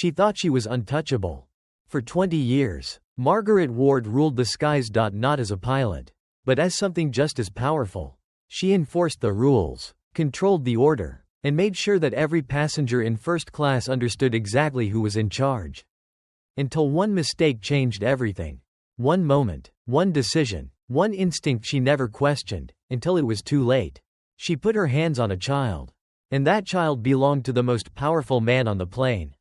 She thought she was untouchable. For 20 years, Margaret Ward ruled the skies. Not as a pilot, but as something just as powerful. She enforced the rules, controlled the order, and made sure that every passenger in first class understood exactly who was in charge. Until one mistake changed everything. One moment, one decision, one instinct she never questioned, until it was too late. She put her hands on a child. And that child belonged to the most powerful man on the plane.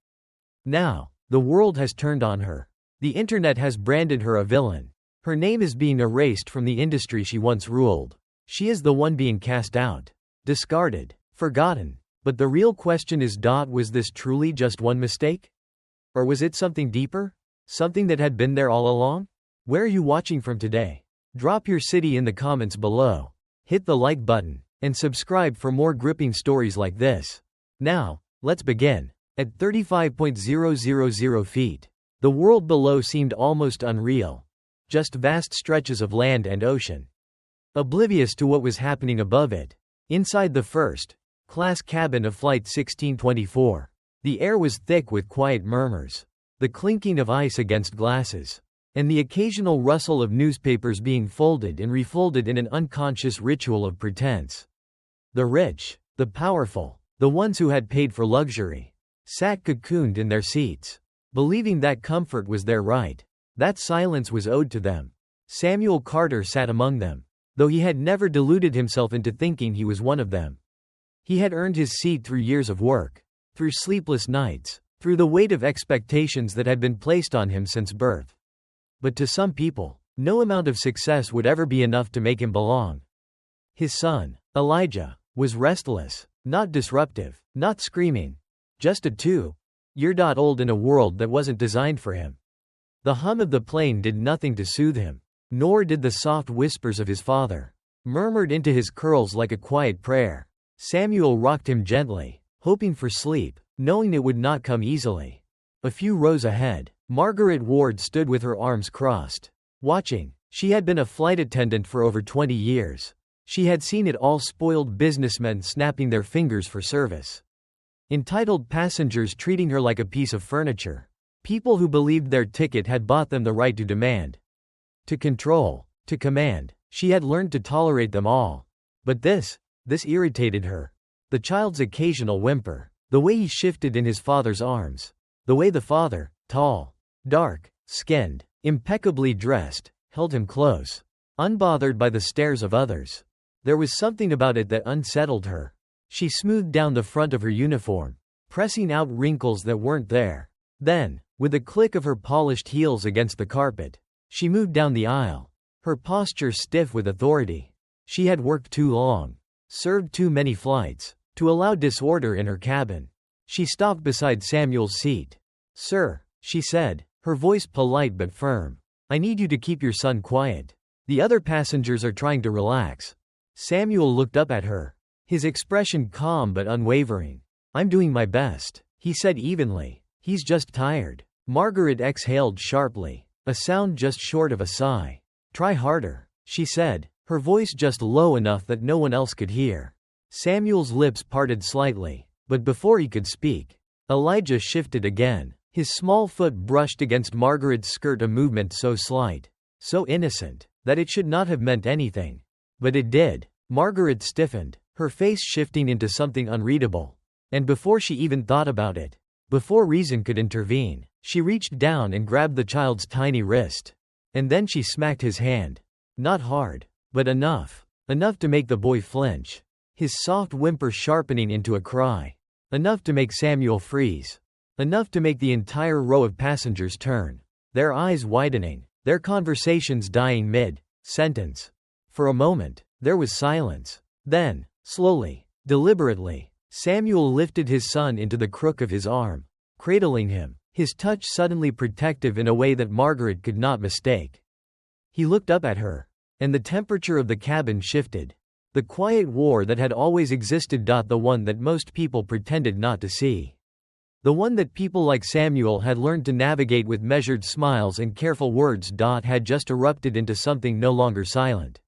Now, the world has turned on her. The internet has branded her a villain. Her name is being erased from the industry she once ruled. She is the one being cast out, discarded, forgotten. But the real question is, was this truly just one mistake? Or was it something deeper? Something that had been there all along? Where are you watching from today? Drop your city in the comments below. Hit the like button, and subscribe for more gripping stories like this. Now, let's begin. At 35,000 feet, the world below seemed almost unreal. Just vast stretches of land and ocean. Oblivious to what was happening above it. Inside the first-class cabin of Flight 1624, the air was thick with quiet murmurs, the clinking of ice against glasses, and the occasional rustle of newspapers being folded and refolded in an unconscious ritual of pretense. The rich, the powerful, the ones who had paid for luxury, sat cocooned in their seats, believing that comfort was their right, that silence was owed to them. Samuel Carter sat among them, though he had never deluded himself into thinking he was one of them. He had earned his seat through years of work, through sleepless nights, through the weight of expectations that had been placed on him since birth. But to some people, no amount of success would ever be enough to make him belong. His son, Elijah, was restless, not disruptive, not screaming, just a 2-year-old in a world that wasn't designed for him. The hum of the plane did nothing to soothe him, nor did the soft whispers of his father, murmured into his curls like a quiet prayer. Samuel rocked him gently, hoping for sleep, knowing it would not come easily. A few rows ahead, Margaret Ward stood with her arms crossed, watching. She had been a flight attendant for over 20 years. She had seen it all: spoiled businessmen snapping their fingers for service, entitled passengers treating her like a piece of furniture, people who believed their ticket had bought them the right to demand, to control, to command. She had learned to tolerate them all. But this irritated her. The child's occasional whimper, the way he shifted in his father's arms, the way the father, tall, dark-skinned, impeccably dressed, held him close, unbothered by the stares of others. There was something about it that unsettled her. She smoothed down the front of her uniform, pressing out wrinkles that weren't there. Then, with a click of her polished heels against the carpet, she moved down the aisle, her posture stiff with authority. She had worked too long, served too many flights, to allow disorder in her cabin. She stopped beside Samuel's seat. "Sir," she said, her voice polite but firm, "I need you to keep your son quiet. The other passengers are trying to relax." Samuel looked up at her, his expression calm but unwavering. "I'm doing my best," he said evenly. "He's just tired." Margaret exhaled sharply, a sound just short of a sigh. "Try harder," she said, her voice just low enough that no one else could hear. Samuel's lips parted slightly, but before he could speak, Elijah shifted again. His small foot brushed against Margaret's skirt, a movement so slight, so innocent, that it should not have meant anything. But it did. Margaret stiffened, her face shifting into something unreadable. And before she even thought about it, before reason could intervene, she reached down and grabbed the child's tiny wrist. And then she smacked his hand. Not hard, but enough to make the boy flinch, his soft whimper sharpening into a cry. Enough to make Samuel freeze. Enough to make the entire row of passengers turn, their eyes widening, their conversations dying mid-sentence. For a moment, there was silence. Then, slowly, deliberately, Samuel lifted his son into the crook of his arm, cradling him, his touch suddenly protective in a way that Margaret could not mistake. He looked up at her, and the temperature of the cabin shifted. The quiet war that had always existed, the one that most people pretended not to see. The one that people like Samuel had learned to navigate with measured smiles and careful words, had just erupted into something no longer silent.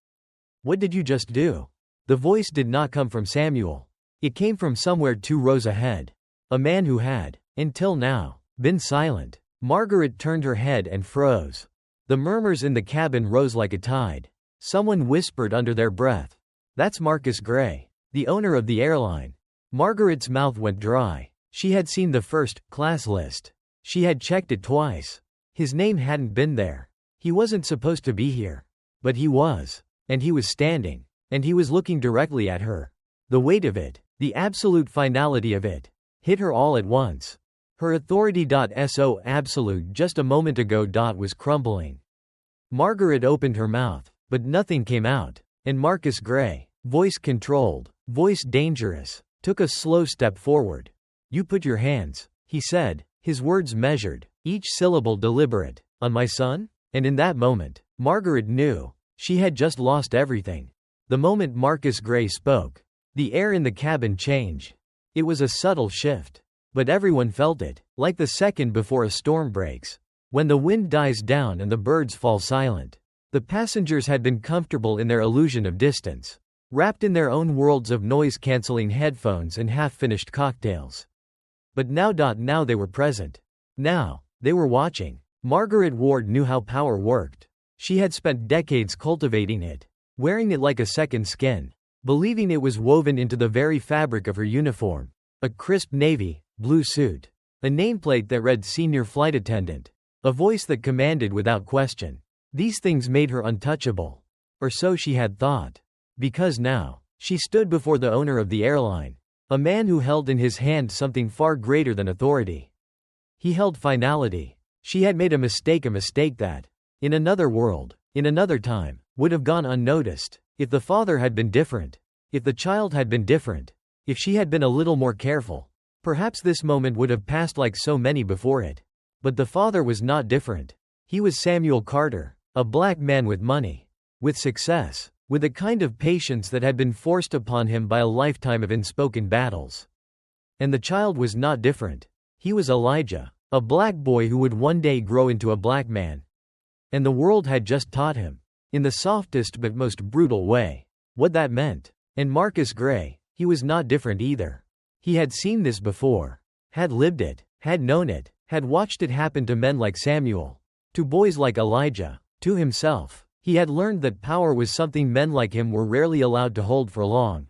"What did you just do?" The voice did not come from Samuel. It came from somewhere 2 rows ahead. A man who had, until now, Been silent. Margaret turned her head and froze. The murmurs in the cabin rose like a tide. Someone whispered under their breath. That's Marcus Gray, the owner of the airline. Margaret's mouth went dry. She had seen the first class list. She had checked it twice. His name hadn't been there. He wasn't supposed to be here. But he was. And he was standing. And he was looking directly at her. The weight of it, the absolute finality of it, hit her all at once. Her authority.so absolute just a moment ago. Was crumbling. Margaret opened her mouth, but nothing came out. And Marcus Gray, voice controlled, voice dangerous, took a slow step forward. You put your hands, he said, his words measured, each syllable deliberate, on my son? And in that moment, Margaret knew. She had just lost everything. The moment Marcus Gray spoke, the air in the cabin changed. It was a subtle shift. But everyone felt it, like the second before a storm breaks. When the wind dies down and the birds fall silent. The passengers had been comfortable in their illusion of distance, wrapped in their own worlds of noise-canceling headphones and half-finished cocktails. But now they were present. Now, they were watching. Margaret Ward knew how power worked. She had spent decades cultivating it, wearing it like a second skin, believing it was woven into the very fabric of her uniform. A crisp navy blue suit. A nameplate that read Senior Flight Attendant. A voice that commanded without question. These things made her untouchable. Or so she had thought. Because now, she stood before the owner of the airline. A man who held in his hand something far greater than authority. He held finality. She had made a mistake that, in another world, in another time, would have gone unnoticed. If the father had been different. If the child had been different. If she had been a little more careful. Perhaps this moment would have passed like so many before it. But the father was not different. He was Samuel Carter, a black man with money, with success, with a kind of patience that had been forced upon him by a lifetime of unspoken battles. And the child was not different. He was Elijah, a black boy who would one day grow into a black man. And the world had just taught him, in the softest but most brutal way, what that meant. And Marcus Gray, he was not different either. He had seen this before, had lived it, had known it, had watched it happen to men like Samuel, to boys like Elijah, to himself. He had learned that power was something men like him were rarely allowed to hold for long.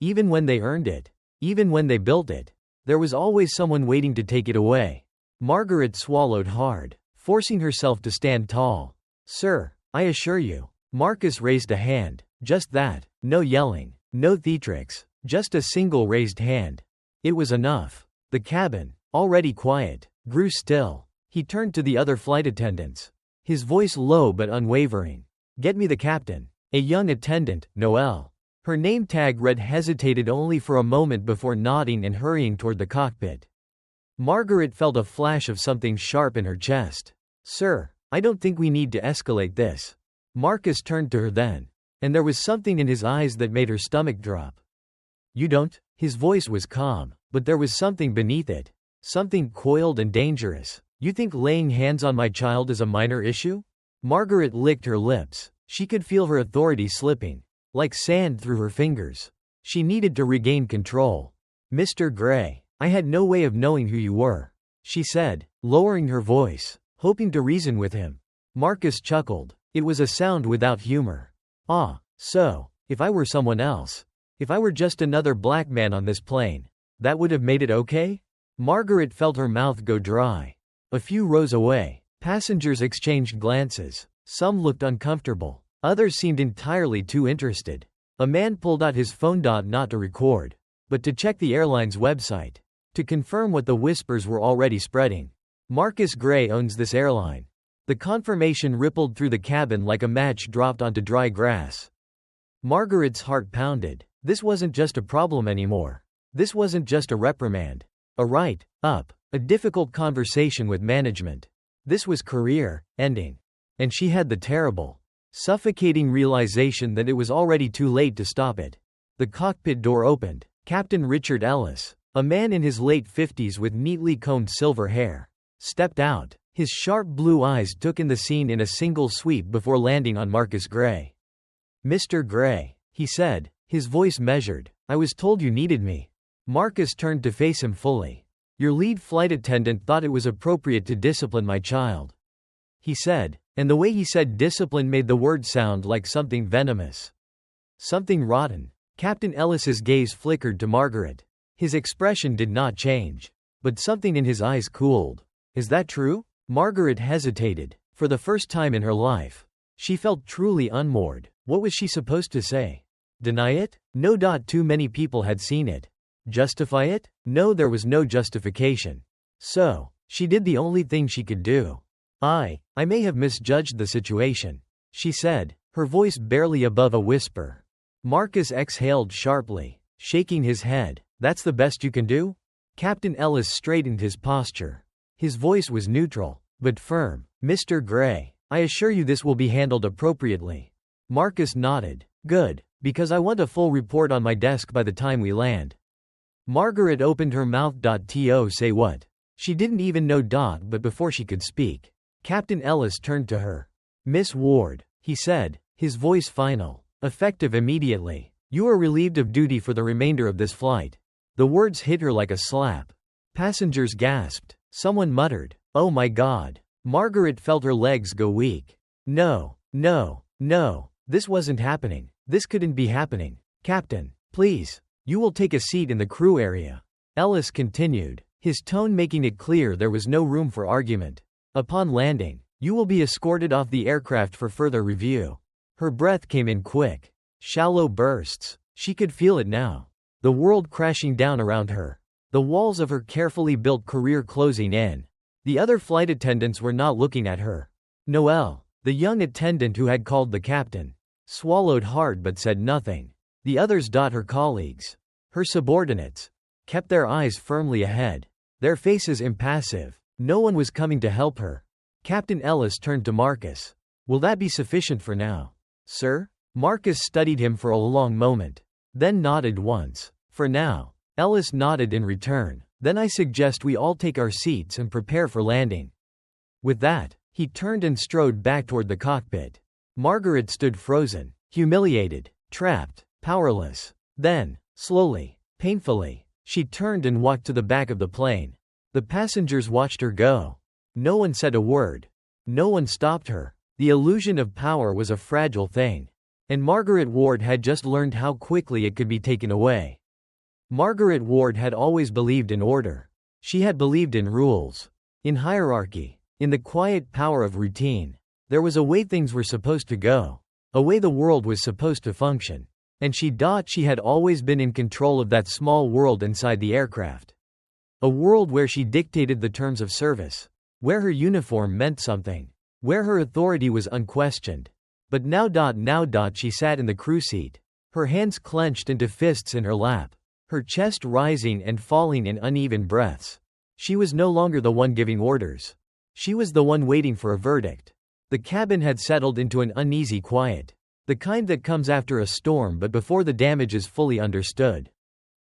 Even when they earned it, even when they built it, there was always someone waiting to take it away. Margaret swallowed hard, forcing herself to stand tall. Sir, I assure you. Marcus raised a hand, just that, no yelling, no theatrics. Just a single raised hand. It was enough. The cabin, already quiet, grew still. He turned to the other flight attendants. His voice low but unwavering. Get me the captain. A young attendant, Noelle. Her name tag read hesitated only for a moment before nodding and hurrying toward the cockpit. Margaret felt a flash of something sharp in her chest. Sir, I don't think we need to escalate this. Marcus turned to her then. And there was something in his eyes that made her stomach drop. You don't? His voice was calm, but there was something beneath it. Something coiled and dangerous. You think laying hands on my child is a minor issue? Margaret licked her lips. She could feel her authority slipping, like sand through her fingers. She needed to regain control. Mr. Gray, I had no way of knowing who you were, she said, lowering her voice, hoping to reason with him. Marcus chuckled. It was a sound without humor. So, if I were someone else. If I were just another black man on this plane, that would have made it okay? Margaret felt her mouth go dry. A few rows away, passengers exchanged glances. Some looked uncomfortable. Others seemed entirely too interested. A man pulled out his phone not to record, but to check the airline's website, to confirm what the whispers were already spreading. Marcus Gray owns this airline. The confirmation rippled through the cabin like a match dropped onto dry grass. Margaret's heart pounded. This wasn't just a problem anymore. This wasn't just a reprimand. A write-up. A difficult conversation with management. This was career-ending. And she had the terrible, suffocating realization that it was already too late to stop it. The cockpit door opened. Captain Richard Ellis, a man in his late 50s with neatly combed silver hair, stepped out. His sharp blue eyes took in the scene in a single sweep before landing on Marcus Gray. Mr. Gray, he said, his voice measured. I was told you needed me. Marcus turned to face him fully. Your lead flight attendant thought it was appropriate to discipline my child. He said, and the way he said discipline made the word sound like something venomous. Something rotten. Captain Ellis's gaze flickered to Margaret. His expression did not change. But something in his eyes cooled. Is that true? Margaret hesitated. For the first time in her life. She felt truly unmoored. What was she supposed to say? Deny it? No. Too many people had seen it. Justify it? No, there was no justification. So, she did the only thing she could do. I may have misjudged the situation, she said, her voice barely above a whisper. Marcus exhaled sharply, shaking his head. That's the best you can do? Captain Ellis straightened his posture. His voice was neutral, but firm. Mr. Gray, I assure you this will be handled appropriately. Marcus nodded. Good, because I want a full report on my desk by the time we land. Margaret opened her mouth. To say what? She didn't even know. But before she could speak, Captain Ellis turned to her. Miss Ward, he said, his voice final, effective immediately. You are relieved of duty for the remainder of this flight. The words hit her like a slap. Passengers gasped. Someone muttered, oh my God. Margaret felt her legs go weak. No, this wasn't happening. This couldn't be happening. Captain, please. You will take a seat in the crew area. Ellis continued, his tone making it clear there was no room for argument. Upon landing, you will be escorted off the aircraft for further review. Her breath came in quick, shallow bursts. She could feel it now. The world crashing down around her. The walls of her carefully built career closing in. The other flight attendants were not looking at her. Noelle, the young attendant who had called the captain, swallowed hard but said nothing. The others, her colleagues, her subordinates, kept their eyes firmly ahead, their faces impassive. No one was coming to help her. Captain Ellis turned to Marcus. Will that be sufficient for now, sir? Marcus studied him for a long moment, then nodded once. For now. Ellis nodded in return. Then I suggest we all take our seats and prepare for landing. With that, he turned and strode back toward the cockpit. Margaret stood frozen, humiliated, trapped, powerless. Then, slowly, painfully, she turned and walked to the back of the plane. The passengers watched her go. No one said a word. No one stopped her. The illusion of power was a fragile thing. And Margaret Ward had just learned how quickly it could be taken away. Margaret Ward had always believed in order. She had believed in rules, in hierarchy, in the quiet power of routine. There was a way things were supposed to go, a way the world was supposed to function. And she had always been in control of that small world inside the aircraft. A world where she dictated the terms of service, where her uniform meant something, where her authority was unquestioned. But now she sat in the crew seat, her hands clenched into fists in her lap, her chest rising and falling in uneven breaths. She was no longer the one giving orders. She was the one waiting for a verdict. The cabin had settled into an uneasy quiet, the kind that comes after a storm but before the damage is fully understood.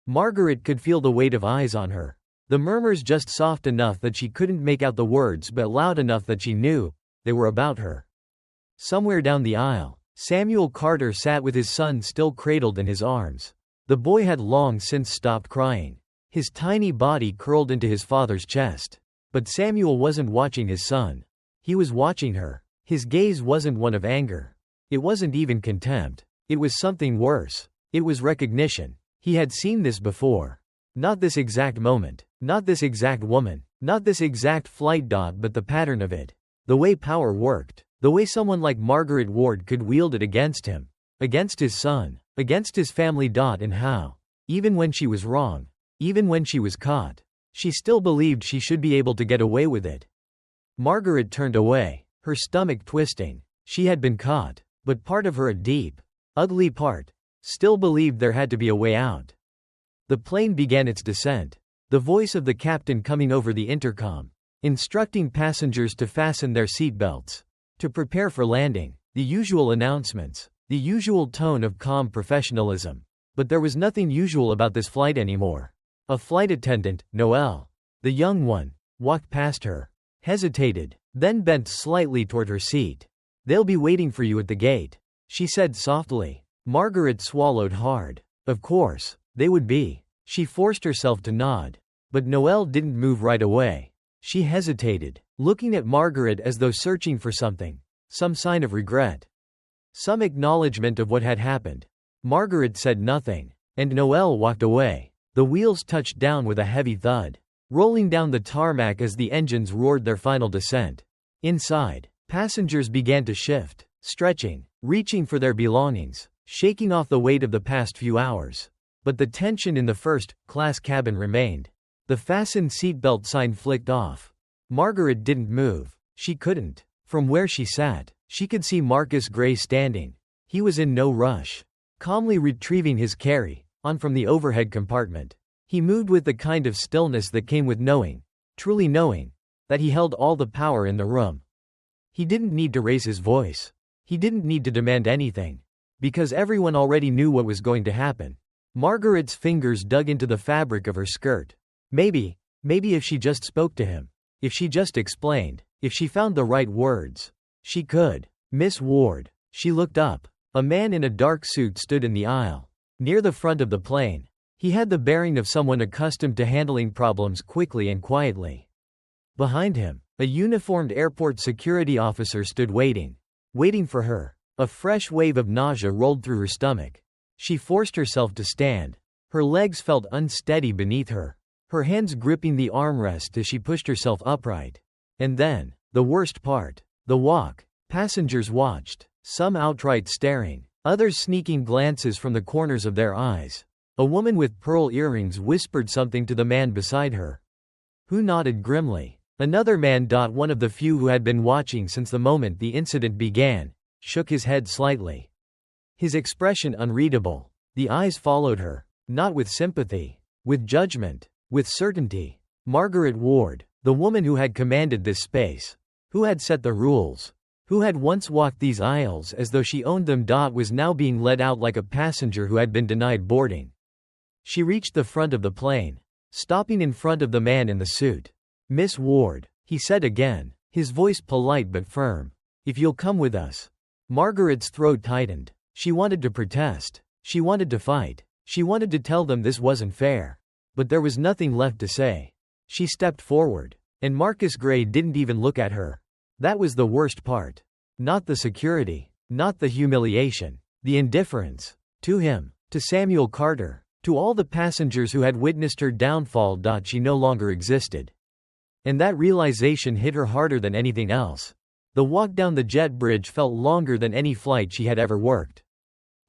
Margaret could feel the weight of eyes on her. The murmurs just soft enough that she couldn't make out the words but loud enough that she knew they were about her. Somewhere down the aisle, Samuel Carter sat with his son still cradled in his arms. The boy had long since stopped crying. His tiny body curled into his father's chest. But Samuel wasn't watching his son. He was watching her. His gaze wasn't one of anger. It wasn't even contempt. It was something worse. It was recognition. He had seen this before. Not this exact moment. Not this exact woman. Not this exact flight. But the pattern of it. The way power worked. The way someone like Margaret Ward could wield it against him. Against his son. Against his family. And how, even when she was wrong, even when she was caught, she still believed she should be able to get away with it. Margaret turned away, her stomach twisting. She had been caught, but part of her, a deep, ugly part, still believed there had to be a way out. The plane began its descent, the voice of the captain coming over the intercom, instructing passengers to fasten their seatbelts, to prepare for landing, the usual announcements, the usual tone of calm professionalism. But there was nothing usual about this flight anymore. A flight attendant, Noelle, the young one, walked past her, hesitated, then bent slightly toward her seat. They'll be waiting for you at the gate, she said softly. Margaret swallowed hard. Of course, they would be. She forced herself to nod. But Noelle didn't move right away. She hesitated, looking at Margaret as though searching for something, some sign of regret, some acknowledgement of what had happened. Margaret said nothing, and Noelle walked away. The wheels touched down with a heavy thud, rolling down the tarmac as the engines roared their final descent. Inside, passengers began to shift, stretching, reaching for their belongings, shaking off the weight of the past few hours. But the tension in the first-class cabin remained. The fasten seatbelt sign flicked off. Margaret didn't move. She couldn't. From where she sat, she could see Marcus Gray standing. He was in no rush, calmly retrieving his carry-on from the overhead compartment. He moved with the kind of stillness that came with knowing, truly knowing, that he held all the power in the room. He didn't need to raise his voice. He didn't need to demand anything, because everyone already knew what was going to happen. Margaret's fingers dug into the fabric of her skirt. Maybe if she just spoke to him, if she just explained, if she found the right words, she could. Miss Ward. She looked up. A man in a dark suit stood in the aisle, near the front of the plane. He had the bearing of someone accustomed to handling problems quickly and quietly. Behind him, a uniformed airport security officer stood waiting for her. A fresh wave of nausea rolled through her stomach. She forced herself to stand. Her legs felt unsteady beneath her, her hands gripping the armrest as she pushed herself upright. And then, the worst part, the walk. Passengers watched, some outright staring, others sneaking glances from the corners of their eyes. A woman with pearl earrings whispered something to the man beside her, who nodded grimly. Another man, one of the few who had been watching since the moment the incident began, shook his head slightly. His expression unreadable. The eyes followed her, not with sympathy, with judgment, with certainty. Margaret Ward, the woman who had commanded this space, who had set the rules, who had once walked these aisles as though she owned them, was now being led out like a passenger who had been denied boarding. She reached the front of the plane, stopping in front of the man in the suit. "Miss Ward," he said again, his voice polite but firm. "If you'll come with us." Margaret's throat tightened. She wanted to protest. She wanted to fight. She wanted to tell them this wasn't fair. But there was nothing left to say. She stepped forward, and Marcus Gray didn't even look at her. That was the worst part. Not the security, not the humiliation, the indifference. To him, to Samuel Carter, to all the passengers who had witnessed her downfall. She no longer existed. And that realization hit her harder than anything else. The walk down the jet bridge felt longer than any flight she had ever worked.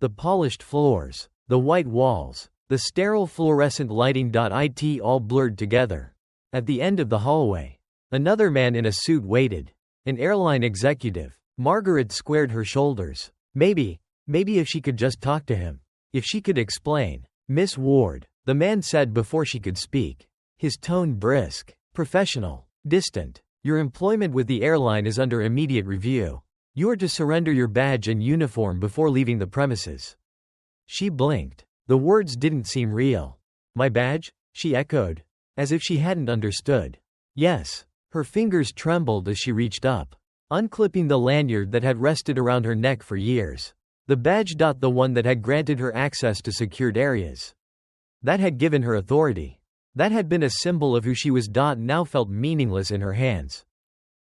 The polished floors, the white walls, the sterile fluorescent lighting. It all blurred together. At the end of the hallway, another man in a suit waited. An airline executive. Margaret squared her shoulders. Maybe if she could just talk to him. If she could explain. "Miss Ward," the man said before she could speak. His tone brisk, professional, distant. "Your employment with the airline is under immediate review. You are to surrender your badge and uniform before leaving the premises." She blinked. The words didn't seem real. "My badge?" she echoed, as if she hadn't understood. "Yes." Her fingers trembled as she reached up, unclipping the lanyard that had rested around her neck for years. The badge. The one that had granted her access to secured areas. That had given her authority. That had been a symbol of who she was. Now felt meaningless in her hands.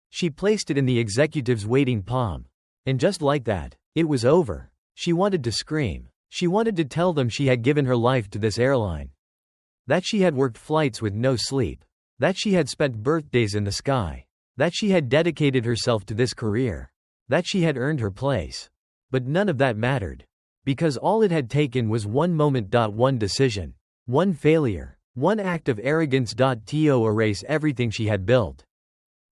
She placed it in the executive's waiting palm. And just like that, it was over. She wanted to scream. She wanted to tell them she had given her life to this airline. That she had worked flights with no sleep. That she had spent birthdays in the sky. That she had dedicated herself to this career. That she had earned her place. But none of that mattered. Because all it had taken was one moment. One decision. One failure. One act of arrogance. To erase everything she had built.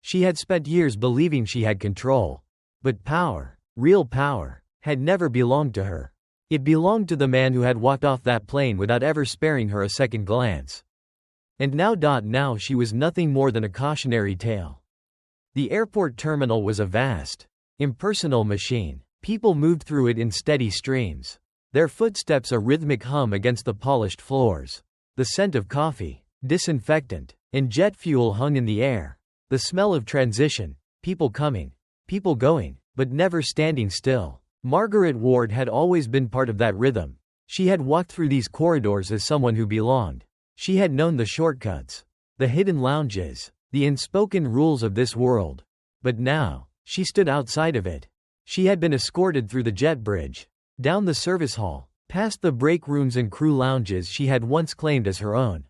She had spent years believing she had control. But power, real power, had never belonged to her. It belonged to the man who had walked off that plane without ever sparing her a second glance. And now she was nothing more than a cautionary tale. The airport terminal was a vast, impersonal machine. People moved through it in steady streams, their footsteps a rhythmic hum against the polished floors. The scent of coffee, disinfectant, and jet fuel hung in the air. The smell of transition, people coming, people going, but never standing still. Margaret Ward had always been part of that rhythm. She had walked through these corridors as someone who belonged. She had known the shortcuts, the hidden lounges, the unspoken rules of this world. But now, she stood outside of it. She had been escorted through the jet bridge, down the service hall, past the break rooms and crew lounges she had once claimed as her own.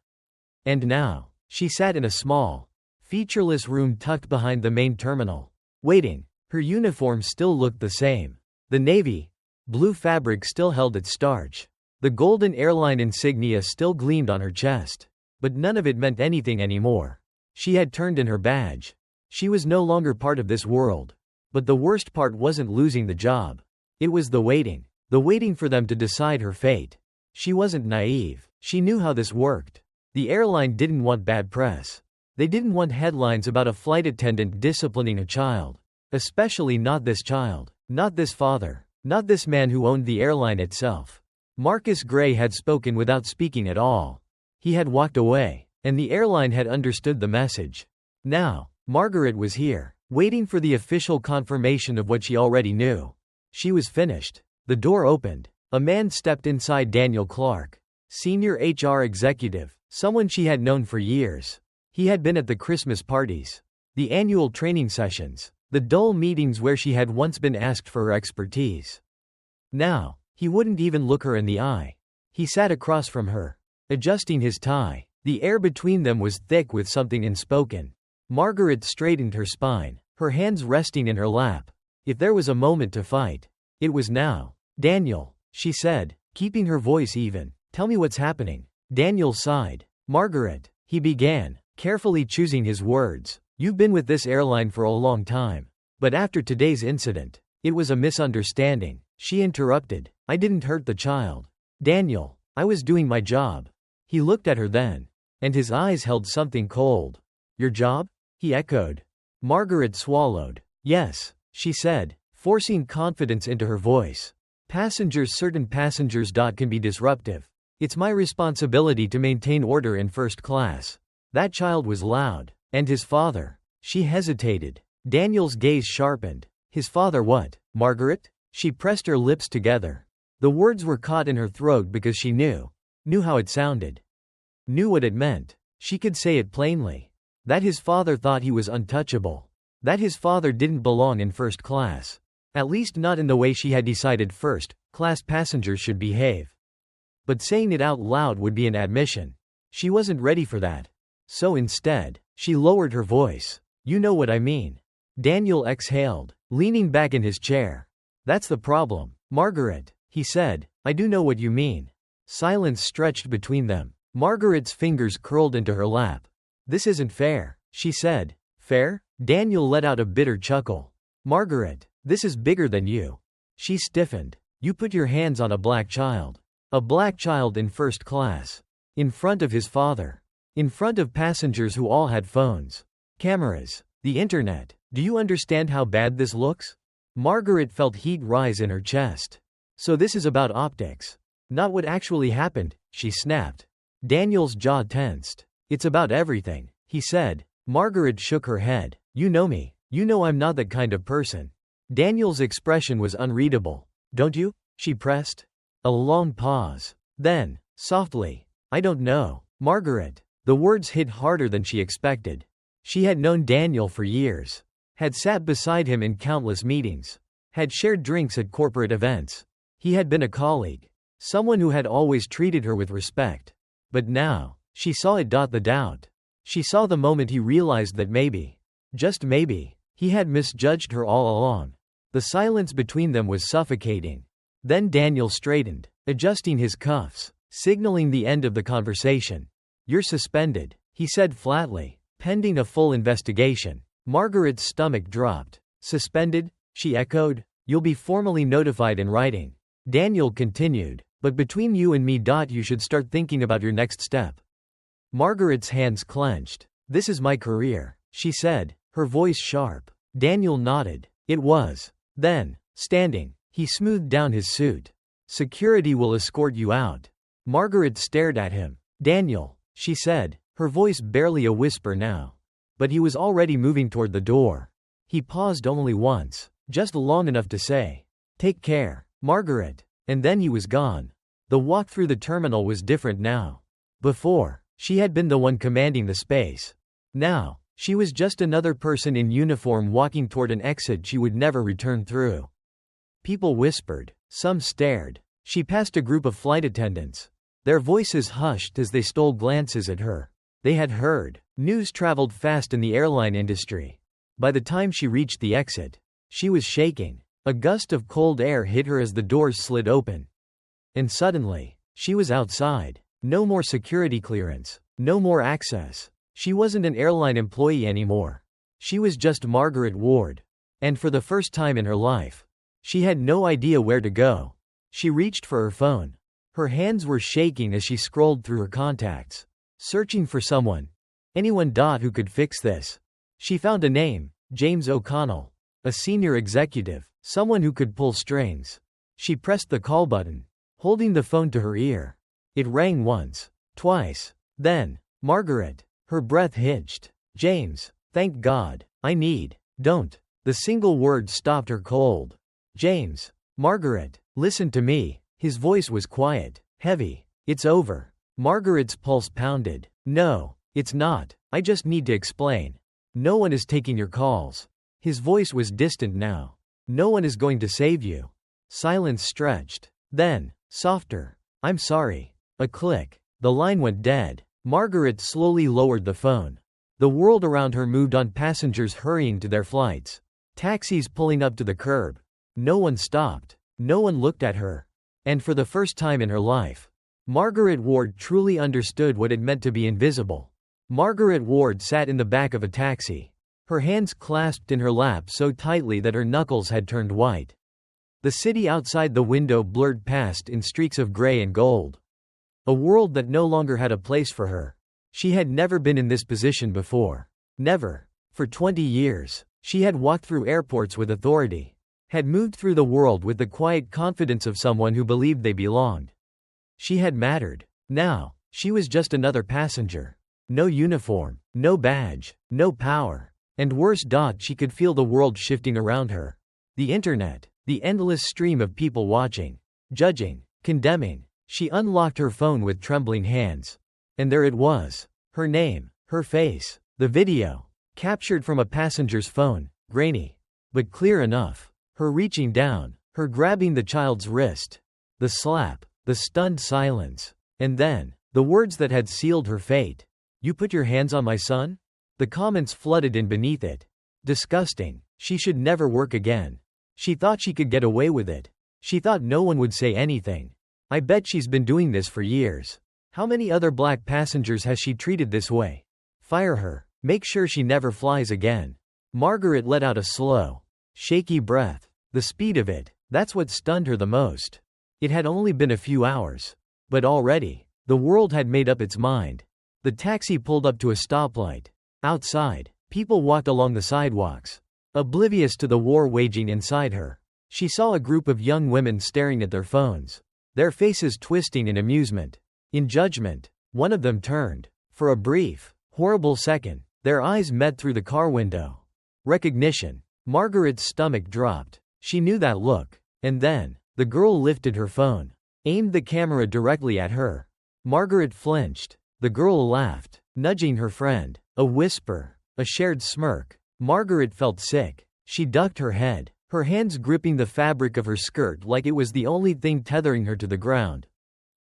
And now, she sat in a small, featureless room tucked behind the main terminal, waiting. Her uniform still looked the same. The navy blue fabric still held its starch. The golden airline insignia still gleamed on her chest. But none of it meant anything anymore. She had turned in her badge. She was no longer part of this world. But the worst part wasn't losing the job. It was the waiting. The waiting for them to decide her fate. She wasn't naive. She knew how this worked. The airline didn't want bad press. They didn't want headlines about a flight attendant disciplining a child. Especially not this child. Not this father. Not this man who owned the airline itself. Marcus Gray had spoken without speaking at all. He had walked away, and the airline had understood the message. Now, Margaret was here, waiting for the official confirmation of what she already knew. She was finished. The door opened. A man stepped inside. Daniel Clark, senior HR executive, someone she had known for years. He had been at the Christmas parties, the annual training sessions, the dull meetings where she had once been asked for her expertise. Now, he wouldn't even look her in the eye. He sat across from her, adjusting his tie. The air between them was thick with something unspoken. Margaret straightened her spine, her hands resting in her lap. If there was a moment to fight, it was now. Daniel, she said, keeping her voice even, tell me what's happening. Daniel sighed. Margaret, he began, carefully choosing his words. You've been with this airline for a long time. But after today's incident, it was a misunderstanding. She interrupted. I didn't hurt the child. Daniel, I was doing my job. He looked at her then, and his eyes held something cold. Your job? He echoed. Margaret swallowed. Yes, she said, forcing confidence into her voice. Certain passengers can be disruptive. It's my responsibility to maintain order in first class. That child was loud. And his father. She hesitated. Daniel's gaze sharpened. His father what? Margaret? She pressed her lips together. The words were caught in her throat because she knew how it sounded. Knew what it meant. She could say it plainly. That his father thought he was untouchable. That his father didn't belong in first class. At least not in the way she had decided first class passengers should behave. But saying it out loud would be an admission. She wasn't ready for that. So instead, she lowered her voice. You know what I mean. Daniel exhaled, leaning back in his chair. That's the problem, Margaret, he said. I do know what you mean. Silence stretched between them. Margaret's fingers curled into her lap. This isn't fair, she said. Fair? Daniel let out a bitter chuckle. Margaret, this is bigger than you. She stiffened. You put your hands on a black child. A black child in first class. In front of his father. In front of passengers who all had phones. Cameras. The internet. Do you understand how bad this looks? Margaret felt heat rise in her chest. So this is about optics. Not what actually happened, she snapped. Daniel's jaw tensed. It's about everything, he said. Margaret shook her head. You know me. You know I'm not that kind of person. Daniel's expression was unreadable. Don't you? She pressed. A long pause. Then, softly. I don't know, Margaret. The words hit harder than she expected. She had known Daniel for years. Had sat beside him in countless meetings. Had shared drinks at corporate events. He had been a colleague. Someone who had always treated her with respect. But now, she saw it. The doubt. She saw the moment he realized that maybe, just maybe, he had misjudged her all along. The silence between them was suffocating. Then Daniel straightened, adjusting his cuffs, signaling the end of the conversation. You're suspended, he said flatly, pending a full investigation. Margaret's stomach dropped. Suspended? She echoed. You'll be formally notified in writing. Daniel continued. But between you and me, you should start thinking about your next step. Margaret's hands clenched. This is my career, she said, her voice sharp. Daniel nodded. It was. Then, standing, he smoothed down his suit. Security will escort you out. Margaret stared at him. Daniel, she said, her voice barely a whisper now. But he was already moving toward the door. He paused only once, just long enough to say, take care, Margaret. And then he was gone. The walk through the terminal was different now. Before, She had been the one commanding the space. Now, she was just another person in uniform walking toward an exit she would never return through. People whispered. Some stared. She passed a group of flight attendants. Their voices hushed as they stole glances at her. They had heard. News traveled fast in the airline industry. By the time she reached the exit, she was shaking. A gust of cold air hit her as the doors slid open. And suddenly, she was outside. No more security clearance. No more access. She wasn't an airline employee anymore. She was just Margaret Ward. And for the first time in her life, she had no idea where to go. She reached for her phone. Her hands were shaking as she scrolled through her contacts, searching for someone. Anyone who could fix this. She found a name, James O'Connell. A senior executive, someone who could pull strings. She pressed the call button, holding the phone to her ear. It rang once, twice. Then, Margaret. Her breath hitched. James, thank God. Don't. The single word stopped her cold. James. Margaret, listen to me. His voice was quiet, heavy. It's over. Margaret's pulse pounded. No, it's not. I just need to explain. No one is taking your calls. His voice was distant now. No one is going to save you. Silence stretched. Then, softer. I'm sorry. A click. The line went dead. Margaret slowly lowered the phone. The world around her moved on, passengers hurrying to their flights. Taxis pulling up to the curb. No one stopped. No one looked at her. And for the first time in her life, Margaret Ward truly understood what it meant to be invisible. Margaret Ward sat in the back of a taxi, her hands clasped in her lap so tightly that her knuckles had turned white. The city outside the window blurred past in streaks of gray and gold. A world that no longer had a place for her. She had never been in this position before. Never. For 20 years, she had walked through airports with authority. Had moved through the world with the quiet confidence of someone who believed they belonged. She had mattered. Now, she was just another passenger. No uniform, no badge, no power. And worse, she could feel the world shifting around her. The internet, the endless stream of people watching, judging, condemning. She unlocked her phone with trembling hands. And there it was. Her name, her face, the video. Captured from a passenger's phone, grainy, but clear enough. Her reaching down, her grabbing the child's wrist. The slap, the stunned silence. And then, the words that had sealed her fate. You put your hands on my son? The comments flooded in beneath it. Disgusting. She should never work again. She thought she could get away with it. She thought no one would say anything. I bet she's been doing this for years. How many other black passengers has she treated this way? Fire her. Make sure she never flies again. Margaret let out a slow, shaky breath. The speed of it, that's what stunned her the most. It had only been a few hours. But already, the world had made up its mind. The taxi pulled up to a stoplight. Outside, people walked along the sidewalks, oblivious to the war waging inside her. She saw a group of young women staring at their phones, their faces twisting in amusement, in judgment. One of them turned. For a brief, horrible second, their eyes met through the car window. Recognition. Margaret's stomach dropped. She knew that look. And then, the girl lifted her phone, aimed the camera directly at her. Margaret flinched. The girl laughed, nudging her friend. A whisper, a shared smirk. Margaret felt sick. She ducked her head, her hands gripping the fabric of her skirt like it was the only thing tethering her to the ground.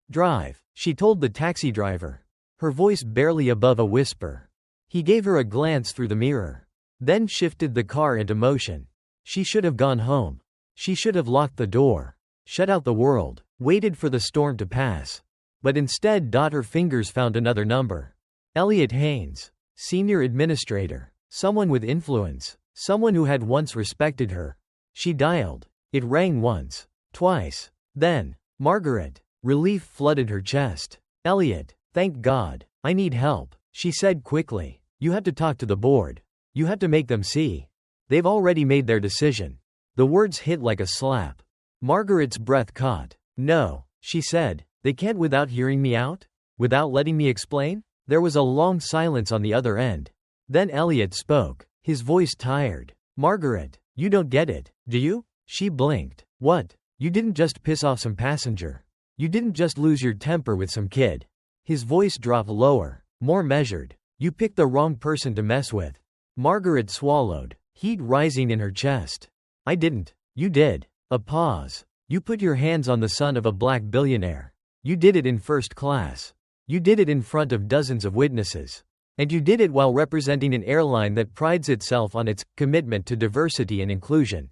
Drive, she told the taxi driver, her voice barely above a whisper. He gave her a glance through the mirror, then shifted the car into motion. She should have gone home. She should have locked the door, shut out the world, waited for the storm to pass. But instead, her fingers found another number. Elliot Haynes, senior administrator, someone with influence, someone who had once respected her. She dialed. It rang once, twice. Then, Margaret. Relief flooded her chest. Elliot, thank God. I need help, she said quickly. You have to talk to the board. You have to make them see. They've already made their decision. The words hit like a slap. Margaret's breath caught. No, she said. They can't without hearing me out? Without letting me explain? There was a long silence on the other end. Then Elliot spoke, his voice tired. Margaret, you don't get it, do you? She blinked. What? You didn't just piss off some passenger. You didn't just lose your temper with some kid. His voice dropped lower, more measured. You picked the wrong person to mess with. Margaret swallowed, heat rising in her chest. I didn't. You did. A pause. You put your hands on the son of a black billionaire. You did it in first class. You did it in front of dozens of witnesses. And you did it while representing an airline that prides itself on its commitment to diversity and inclusion.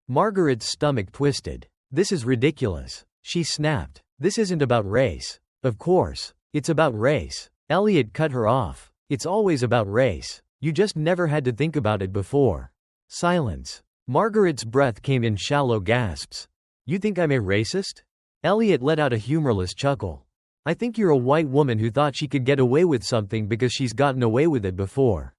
Margaret's stomach twisted. This is ridiculous. She snapped. This isn't about race. Of course, it's about race. Elliot cut her off. It's always about race. You just never had to think about it before. Silence. Margaret's breath came in shallow gasps. You think I'm a racist? Elliot let out a humorless chuckle. I think you're a white woman who thought she could get away with something because she's gotten away with it before.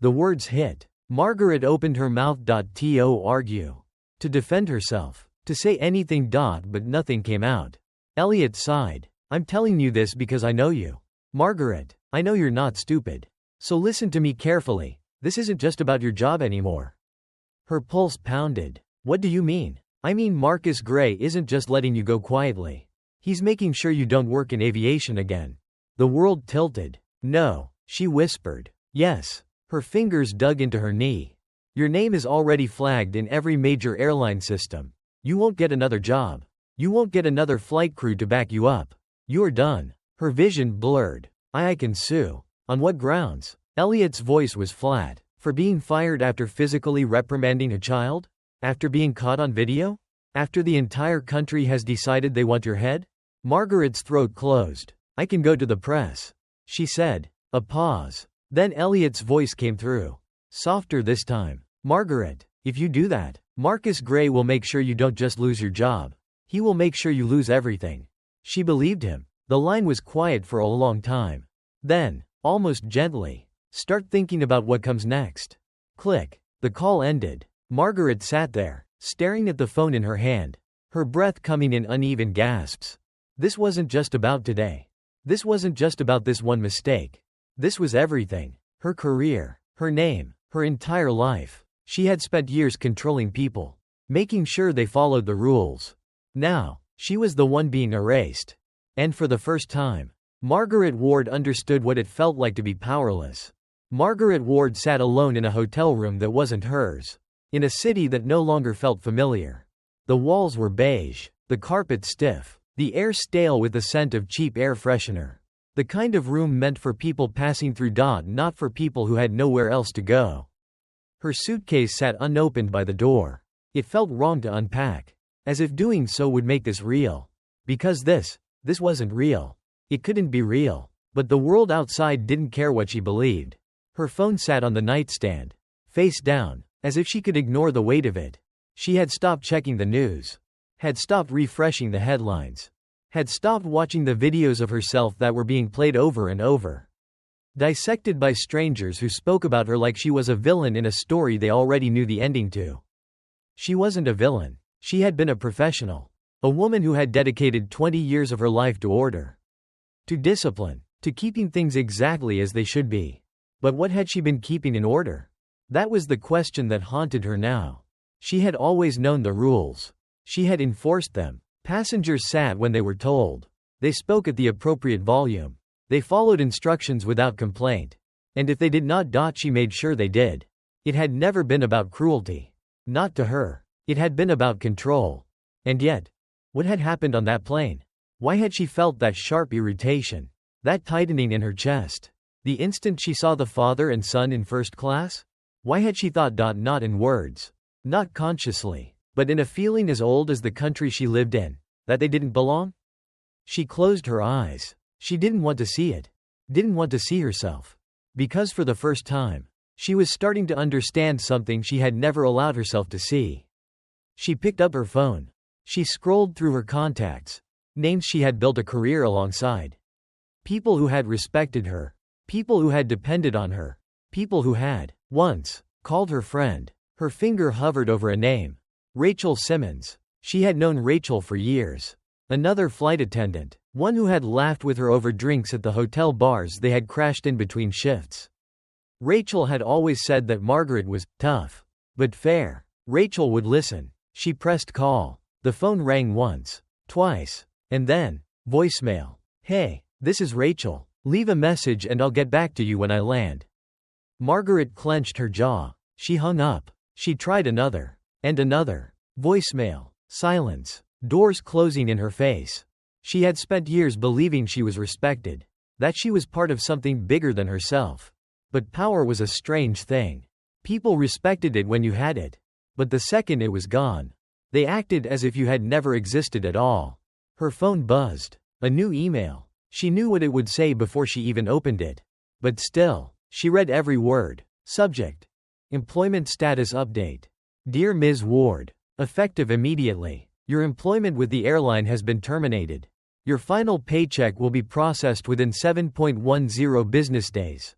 The words hit. Margaret opened her mouth to argue. To defend herself. To say anything but nothing came out. Elliot sighed. I'm telling you this because I know you. Margaret, I know you're not stupid. So listen to me carefully. This isn't just about your job anymore. Her pulse pounded. What do you mean? I mean Marcus Gray isn't just letting you go quietly. He's making sure you don't work in aviation again. The world tilted. No, she whispered. Yes. Her fingers dug into her knee. Your name is already flagged in every major airline system. You won't get another job. You won't get another flight crew to back you up. You're done. Her vision blurred. I can sue. On what grounds? Elliot's voice was flat. For being fired after physically reprimanding a child? After being caught on video? After the entire country has decided they want your head? Margaret's throat closed. I can go to the press, she said. A pause. Then Elliot's voice came through. Softer this time. Margaret, if you do that, Marcus Gray will make sure you don't just lose your job. He will make sure you lose everything. She believed him. The line was quiet for a long time. Then, almost gently, start thinking about what comes next. Click. The call ended. Margaret sat there, staring at the phone in her hand, her breath coming in uneven gasps. This wasn't just about today. This wasn't just about this one mistake. This was everything. Her career, her name, her entire life. She had spent years controlling people, making sure they followed the rules. Now, she was the one being erased. And for the first time, Margaret Ward understood what it felt like to be powerless. Margaret Ward sat alone in a hotel room that wasn't hers. In a city that no longer felt familiar. The walls were beige, the carpet stiff, the air stale with the scent of cheap air freshener. The kind of room meant for people passing through, not for people who had nowhere else to go. Her suitcase sat unopened by the door. It felt wrong to unpack, as if doing so would make this real. Because this wasn't real. It couldn't be real. But the world outside didn't care what she believed. Her phone sat on the nightstand, face down, as if she could ignore the weight of it. She had stopped checking the news. Had stopped refreshing the headlines. Had stopped watching the videos of herself that were being played over and over. Dissected by strangers who spoke about her like she was a villain in a story they already knew the ending to. She wasn't a villain. She had been a professional. A woman who had dedicated 20 years of her life to order. To discipline. To keeping things exactly as they should be. But what had she been keeping in order? That was the question that haunted her now. She had always known the rules. She had enforced them. Passengers sat when they were told. They spoke at the appropriate volume. They followed instructions without complaint. And if they did not, she made sure they did. It had never been about cruelty. Not to her. It had been about control. And yet, what had happened on that plane? Why had she felt that sharp irritation? That tightening in her chest? The instant she saw the father and son in first class? Why had she thought, not in words, not consciously, but in a feeling as old as the country she lived in, that they didn't belong? She closed her eyes. She didn't want to see it. Didn't want to see herself. Because for the first time, she was starting to understand something she had never allowed herself to see. She picked up her phone. She scrolled through her contacts. Names she had built a career alongside. People who had respected her. People who had depended on her. People who had, once, called her friend. Her finger hovered over a name. Rachel Simmons. She had known Rachel for years. Another flight attendant. One who had laughed with her over drinks at the hotel bars they had crashed in between shifts. Rachel had always said that Margaret was tough, but fair. Rachel would listen. She pressed call. The phone rang once, twice, and then, voicemail. Hey, This is Rachel. Leave a message and I'll get back to you when I land. Margaret clenched her jaw. She hung up. She tried another. And another. Voicemail. Silence. Doors closing in her face. She had spent years believing she was respected, that she was part of something bigger than herself. But power was a strange thing. People respected it when you had it. But the second it was gone, they acted as if you had never existed at all. Her phone buzzed. A new email. She knew what it would say before she even opened it. But still, she read every word. Subject. Employment status update. Dear Ms. Ward. Effective immediately. Your employment with the airline has been terminated. Your final paycheck will be processed within 7.10 business days.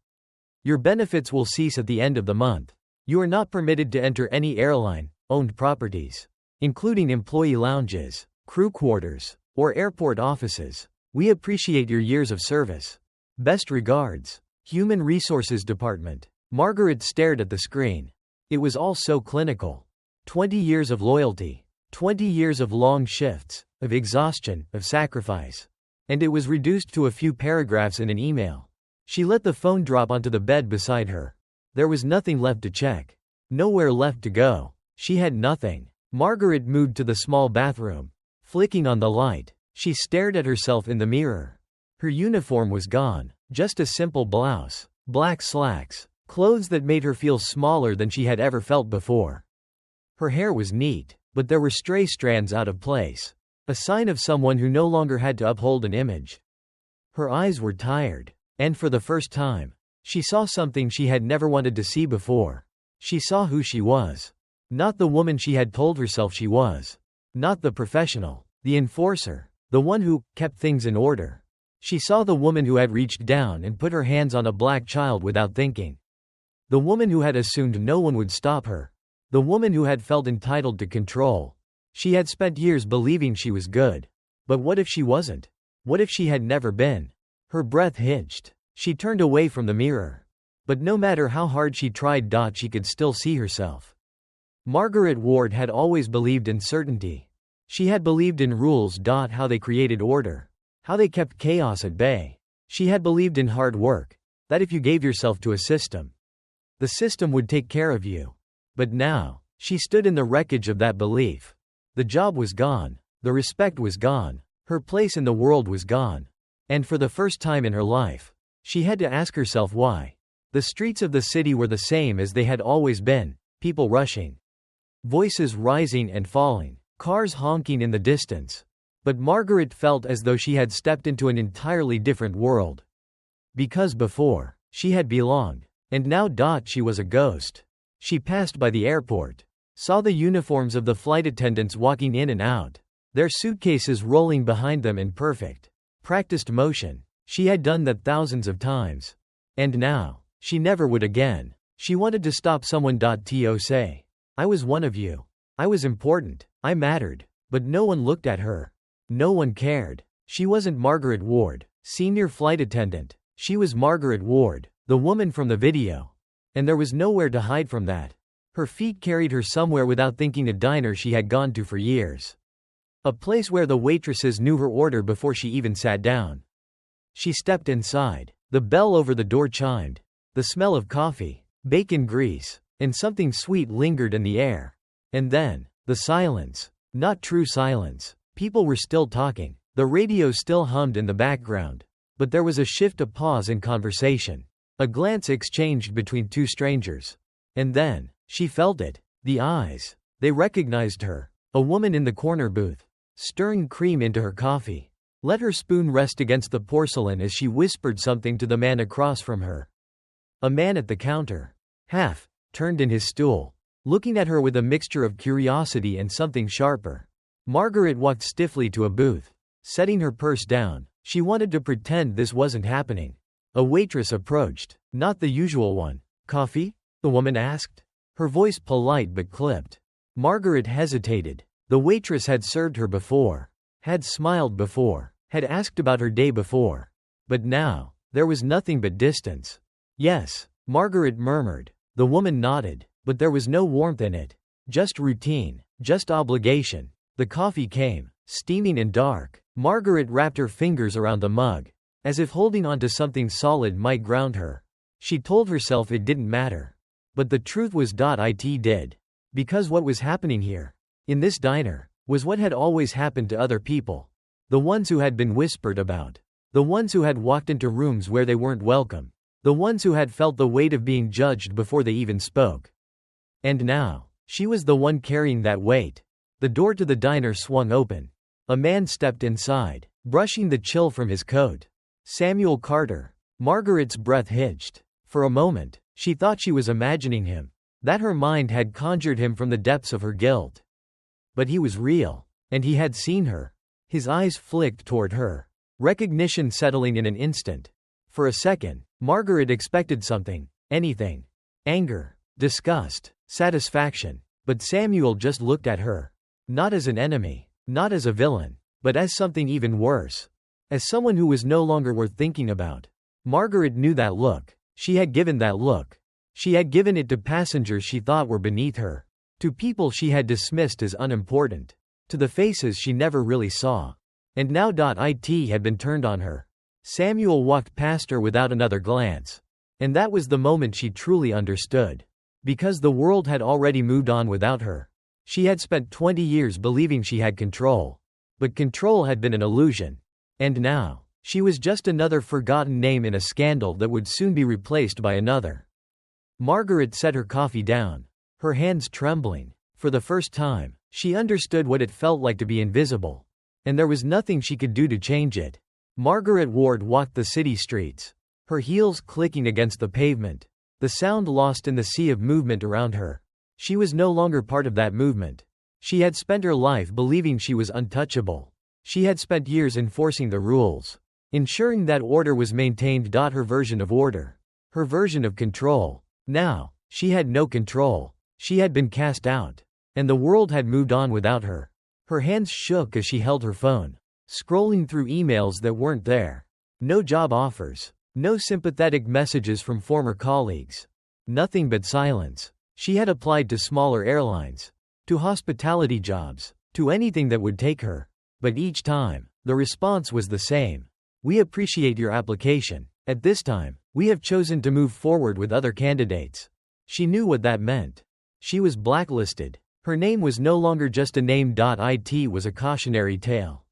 Your benefits will cease at the end of the month. You are not permitted to enter any airline-owned properties, including employee lounges, crew quarters, or airport offices. We appreciate your years of service. Best regards. Human Resources Department. Margaret stared at the screen. It was all so clinical. 20 years of loyalty. 20 years of long shifts, of exhaustion, of sacrifice. And it was reduced to a few paragraphs in an email. She let the phone drop onto the bed beside her. There was nothing left to check. Nowhere left to go. She had nothing. Margaret moved to the small bathroom. Flicking on the light, she stared at herself in the mirror. Her uniform was gone. Just a simple blouse, black slacks, clothes that made her feel smaller than she had ever felt before. Her hair was neat, but there were stray strands out of place. A sign of someone who no longer had to uphold an image. Her eyes were tired. And for the first time, she saw something she had never wanted to see before. She saw who she was. Not the woman she had told herself she was. Not the professional, the enforcer, the one who kept things in order. She saw the woman who had reached down and put her hands on a black child without thinking. The woman who had assumed no one would stop her. The woman who had felt entitled to control. She had spent years believing she was good. But what if she wasn't? What if she had never been? Her breath hitched. She turned away from the mirror. But no matter how hard she tried, she could still see herself. Margaret Ward had always believed in certainty. She had believed in rules. How they created order. How they kept chaos at bay. She had believed in hard work. That if you gave yourself to a system, the system would take care of you. But now, she stood in the wreckage of that belief. The job was gone. The respect was gone. Her place in the world was gone. And for the first time in her life, she had to ask herself why. The streets of the city were the same as they had always been, people rushing. Voices rising and falling, cars honking in the distance. But Margaret felt as though she had stepped into an entirely different world. Because before, she had belonged. And now, she was a ghost. She passed by the airport. Saw the uniforms of the flight attendants walking in and out. Their suitcases rolling behind them in perfect, practiced motion. She had done that thousands of times. And now, she never would again. She wanted to stop someone to say, I was one of you. I was important. I mattered. But no one looked at her. No one cared. She wasn't Margaret Ward, senior flight attendant. She was Margaret Ward, the woman from the video. And there was nowhere to hide from that. Her feet carried her somewhere without thinking, a diner she had gone to for years. A place where the waitresses knew her order before she even sat down. She stepped inside. The bell over the door chimed. The smell of coffee, bacon grease, and something sweet lingered in the air. And then, the silence. Not true silence. People were still talking. The radio still hummed in the background. But there was a shift, a pause in conversation. A glance exchanged between two strangers. And then, she felt it. The eyes. They recognized her. A woman in the corner booth, stirring cream into her coffee. Let her spoon rest against the porcelain as she whispered something to the man across from her. A man at the counter, half turned in his stool, looking at her with a mixture of curiosity and something sharper. Margaret walked stiffly to a booth, setting her purse down. She wanted to pretend this wasn't happening. A waitress approached, not the usual one. Coffee? The woman asked. Her voice polite but clipped. Margaret hesitated. The waitress had served her before, had smiled before, had asked about her day before. But now, there was nothing but distance. Yes, Margaret murmured. The woman nodded, but there was no warmth in it. Just routine, just obligation. The coffee came, steaming and dark. Margaret wrapped her fingers around the mug. as if holding on to something solid might ground her. She told herself it didn't matter. But the truth was it did. Because what was happening here, in this diner, was what had always happened to other people. The ones who had been whispered about. The ones who had walked into rooms where they weren't welcome. The ones who had felt the weight of being judged before they even spoke. And now, she was the one carrying that weight. The door to the diner swung open. A man stepped inside, brushing the chill from his coat. Samuel Carter. Margaret's breath hitched. For a moment, she thought she was imagining him, that her mind had conjured him from the depths of her guilt. But he was real, and he had seen her. His eyes flicked toward her, recognition settling in an instant. For a second, Margaret expected something, anything. Anger, disgust, satisfaction. But Samuel just looked at her. Not as an enemy, not as a villain, but as something even worse. As someone who was no longer worth thinking about. Margaret knew that look. She had given that look. She had given it to passengers she thought were beneath her. To people she had dismissed as unimportant. To the faces she never really saw. And now it had been turned on her. Samuel walked past her without another glance. And that was the moment she truly understood. Because the world had already moved on without her. She had spent 20 years believing she had control. But control had been an illusion. And now, she was just another forgotten name in a scandal that would soon be replaced by another. Margaret set her coffee down, her hands trembling. For the first time, she understood what it felt like to be invisible. And there was nothing she could do to change it. Margaret Ward walked the city streets, her heels clicking against the pavement, the sound lost in the sea of movement around her. She was no longer part of that movement. She had spent her life believing she was untouchable. She had spent years enforcing the rules, ensuring that order was maintained. Her version of order, her version of control. Now, she had no control. She had been cast out, and the world had moved on without her. Her hands shook as she held her phone, scrolling through emails that weren't there. No job offers, no sympathetic messages from former colleagues. Nothing but silence. She had applied to smaller airlines, to hospitality jobs, to anything that would take her. But each time, the response was the same. We appreciate your application. At this time, we have chosen to move forward with other candidates. She knew what that meant. She was blacklisted. Her name was no longer just a name. It was a cautionary tale.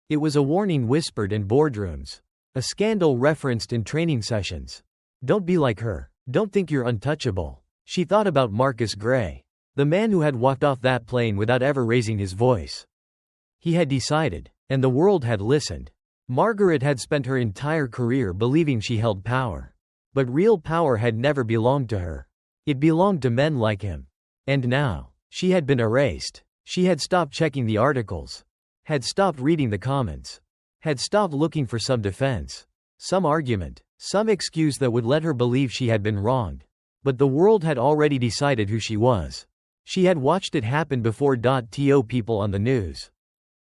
It was a warning whispered in boardrooms. A scandal referenced in training sessions. Don't be like her. Don't think you're untouchable. She thought about Marcus Gray, the man who had walked off that plane without ever raising his voice. He had decided, and the world had listened. Margaret had spent her entire career believing she held power. But real power had never belonged to her. It belonged to men like him. And now, she had been erased. She had stopped checking the articles. Had stopped reading the comments. Had stopped looking for some defense. Some argument. Some excuse that would let her believe she had been wronged. But the world had already decided who she was. She had watched it happen before. To people on the news.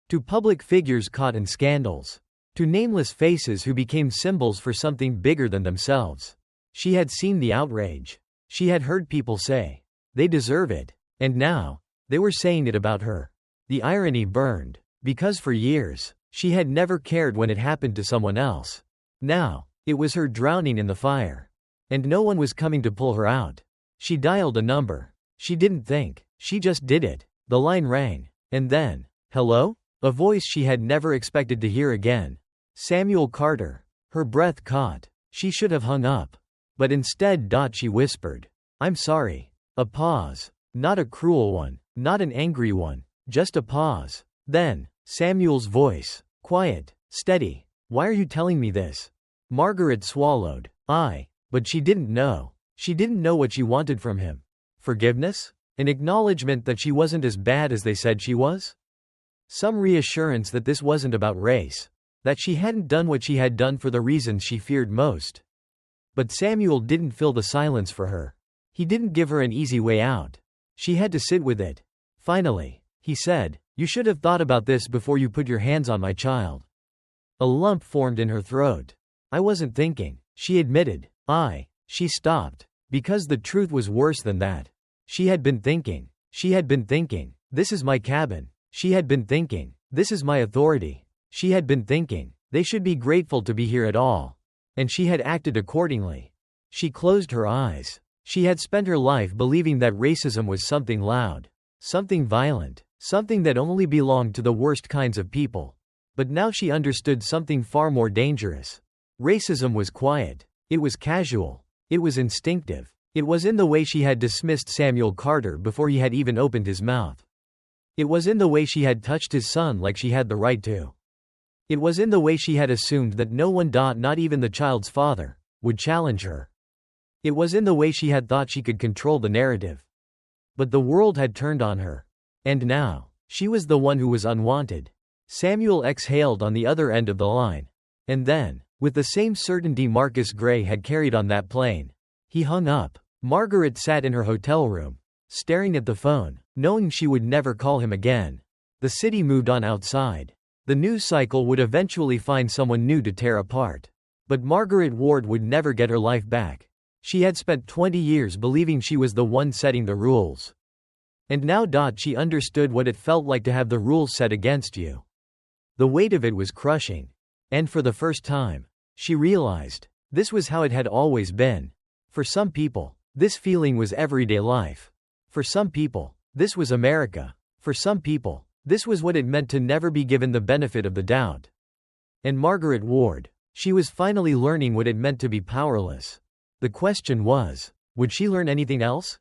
To public figures caught in scandals. To nameless faces who became symbols for something bigger than themselves. She had seen the outrage. She had heard people say, they deserve it. And now, they were saying it about her. The irony burned. Because for years, she had never cared when it happened to someone else. Now, it was her drowning in the fire. And no one was coming to pull her out. She dialed a number. She didn't think. She just did it. The line rang. And then, hello? A voice she had never expected to hear again. Samuel Carter. Her breath caught. She should have hung up. But instead. She whispered. I'm sorry. A pause. Not a cruel one. Not an angry one. Just a pause. Then, Samuel's voice. Quiet. Steady. Why are you telling me this? Margaret swallowed. But she didn't know. She didn't know what she wanted from him. Forgiveness? An acknowledgement that she wasn't as bad as they said she was? Some reassurance that this wasn't about race. That she hadn't done what she had done for the reasons she feared most. But Samuel didn't fill the silence for her. He didn't give her an easy way out. She had to sit with it. Finally, he said, you should have thought about this before you put your hands on my child. A lump formed in her throat. I wasn't thinking, she admitted. She stopped. Because the truth was worse than that. She had been thinking. She had been thinking, this is my cabin. She had been thinking, this is my authority. She had been thinking, They should be grateful to be here at all. And she had acted accordingly. She closed her eyes. She had spent her life believing that racism was something loud, something violent, something that only belonged to the worst kinds of people. But now she understood something far more dangerous. Racism was quiet. It was casual. It was instinctive. It was in the way she had dismissed Samuel Carter before he had even opened his mouth. It was in the way she had touched his son like she had the right to. It was in the way she had assumed that no one, not even the child's father, would challenge her. It was in the way she had thought she could control the narrative. But the world had turned on her. And now, she was the one who was unwanted. Samuel exhaled on the other end of the line. And then, with the same certainty Marcus Gray had carried on that plane, he hung up. Margaret sat in her hotel room, staring at the phone, knowing she would never call him again. The city moved on outside. The news cycle would eventually find someone new to tear apart. But Margaret Ward would never get her life back. She had spent 20 years believing she was the one setting the rules. And now, she understood what it felt like to have the rules set against you. The weight of it was crushing. And for the first time, she realized, this was how it had always been. For some people, this feeling was everyday life. For some people, this was America. For some people, this was what it meant to never be given the benefit of the doubt. And Margaret Ward, she was finally learning what it meant to be powerless. The question was, would she learn anything else?